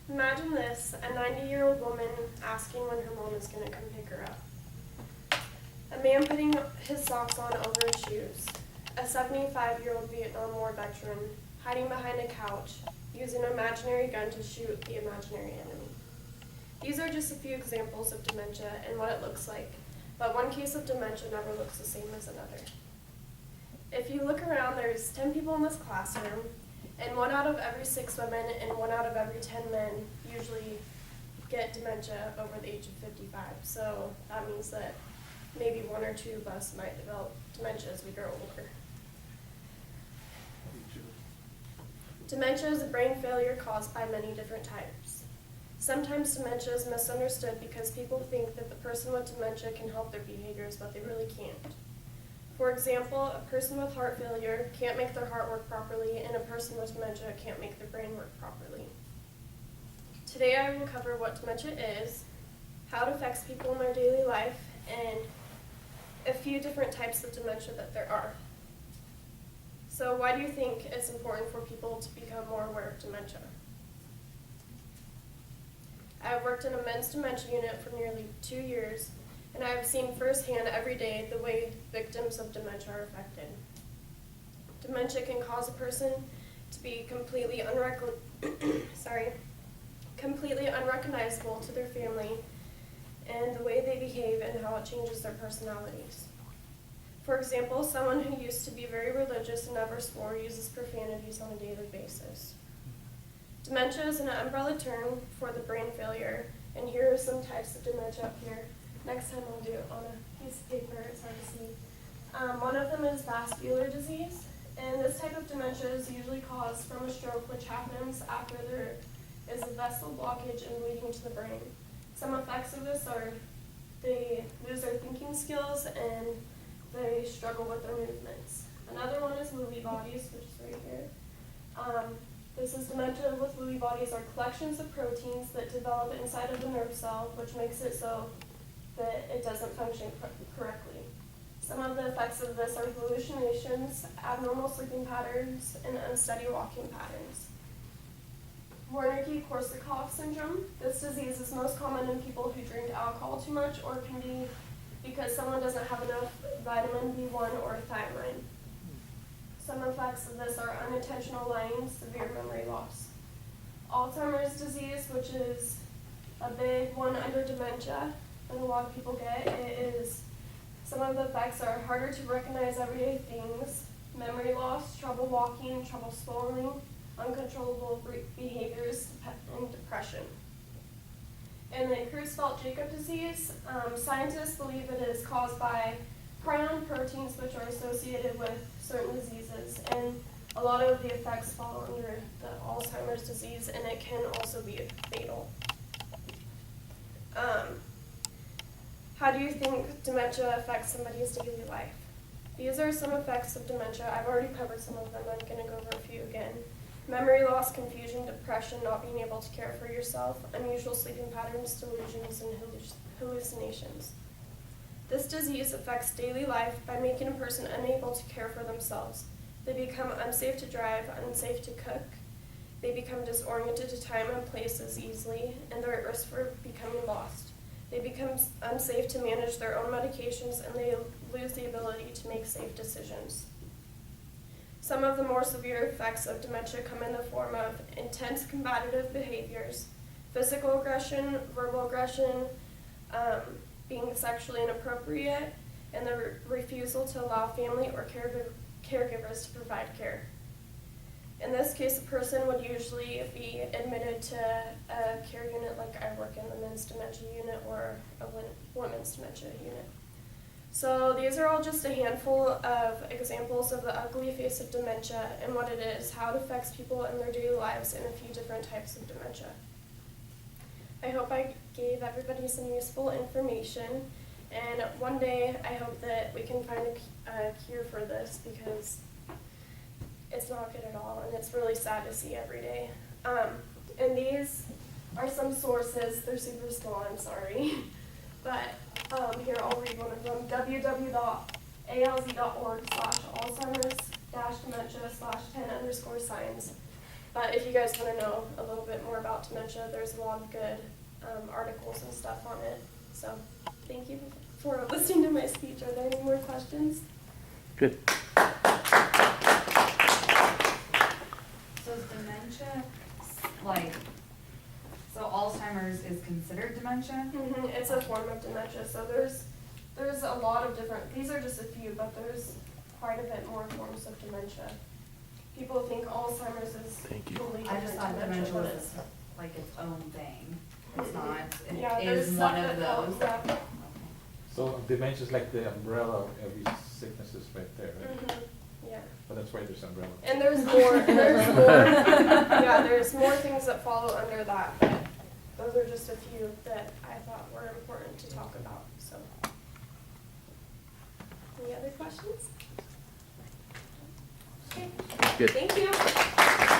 Imagine this, a 90-year-old woman asking when her mom is going to come pick her up. A man putting his socks on over his shoes. A 75-year-old Vietnam War veteran hiding behind a couch, using an imaginary gun to shoot the imaginary enemy. These are just a few examples of dementia and what it looks like, but one case of dementia never looks the same as another. If you look around, there's 10 people in this classroom, and 1 out of every 6 women and 1 out of every 10 men usually get dementia over the age of 55. So that means that maybe 1 or 2 of us might develop dementia as we grow older. Dementia is a brain failure caused by many different types. Sometimes dementia is misunderstood because people think that the person with dementia can help their behaviors, but they really can't. For example, a person with heart failure can't make their heart work properly, and a person with dementia can't make their brain work properly. Today I will cover what dementia is, how it affects people in their daily life, and a few different types of dementia that there are. So why do you think it's important for people to become more aware of dementia? I have worked in a men's dementia unit for nearly 2 years, and I have seen firsthand every day the way victims of dementia are affected. Dementia can cause a person to be completely unrecognizable to their family, and the way they behave and how it changes their personalities. For example, someone who used to be very religious and never swore uses profanities on a daily basis. Dementia is an umbrella term for the brain failure, and here are some types of dementia up here. Next time I'll do it on a piece of paper, it's hard to see. One of them is vascular disease, and this type of dementia is usually caused from a stroke, which happens after there is a vessel blockage and bleeding to the brain. Some effects of this are they lose their thinking skills and they struggle with their movements. Another one is Lewy bodies, which is right here. This is dementia with Lewy bodies are collections of proteins that develop inside of the nerve cell, which makes it so that it doesn't function correctly. Some of the effects of this are hallucinations, abnormal sleeping patterns, and unsteady walking patterns. Wernicke-Korsakoff syndrome. This disease is most common in people who drink alcohol too much or can be because someone doesn't have enough vitamin B1 or thiamine. Some effects of this are unintentional lying, severe memory loss. Alzheimer's disease, which is a big one under dementia, and a lot of people get, it is some of the effects are harder to recognize everyday things, memory loss, trouble walking, trouble swallowing, uncontrollable behaviors, and depression. And then Creutzfeldt-Jakob disease, scientists believe it is caused by prion proteins which are associated with certain diseases, and a lot of the effects fall under the Alzheimer's disease, and it can also be fatal. How do you think dementia affects somebody's daily life? These are some effects of dementia. I've already covered some of them. I'm going to go over a few again. Memory loss, confusion, depression, not being able to care for yourself, unusual sleeping patterns, delusions, and hallucinations. This disease affects daily life by making a person unable to care for themselves. They become unsafe to drive, unsafe to cook. They become disoriented to time and places easily, and they're at risk for becoming lost. They become unsafe to manage their own medications, and they lose the ability to make safe decisions. Some of the more severe effects of dementia come in the form of intense combative behaviors, physical aggression, verbal aggression, being sexually inappropriate, and the refusal to allow family or caregivers to provide care. In this case, a person would usually be admitted to a care unit, like I work in the men's dementia unit or a women's dementia unit. So these are all just a handful of examples of the ugly face of dementia and what it is, how it affects people in their daily lives, and a few different types of dementia. I hope I gave everybody some useful information, and one day I hope that we can find a cure for this, because it's not good at all, and it's really sad to see every day. And these are some sources. They're super small, I'm sorry. But here, I'll read one of them. www.alz.org/Alzheimer's-dementia/10_signs. But if you guys want to know a little bit more about about dementia. There's a lot of good articles and stuff on it. So thank you for listening to my speech. Are there any more questions? Good. So is dementia, like, so Alzheimer's is considered dementia? Mm-hmm. It's a form of dementia. So there's a lot of different, these are just a few, but there's quite a bit more forms of dementia. People think Alzheimer's is Thank you. totally I different just thought dementia, dementia but was like its own thing. It's not, yeah, it there's is stuff one of that helps, those. yeah. Okay. So dementia is like the umbrella of every sickness is right there, right? Mm-hmm. Yeah. But that's why there's umbrella. And there's more, yeah, there's more things that follow under that, but those are just a few that I thought were important to talk about, so. Any other questions? Okay, Good. thank you.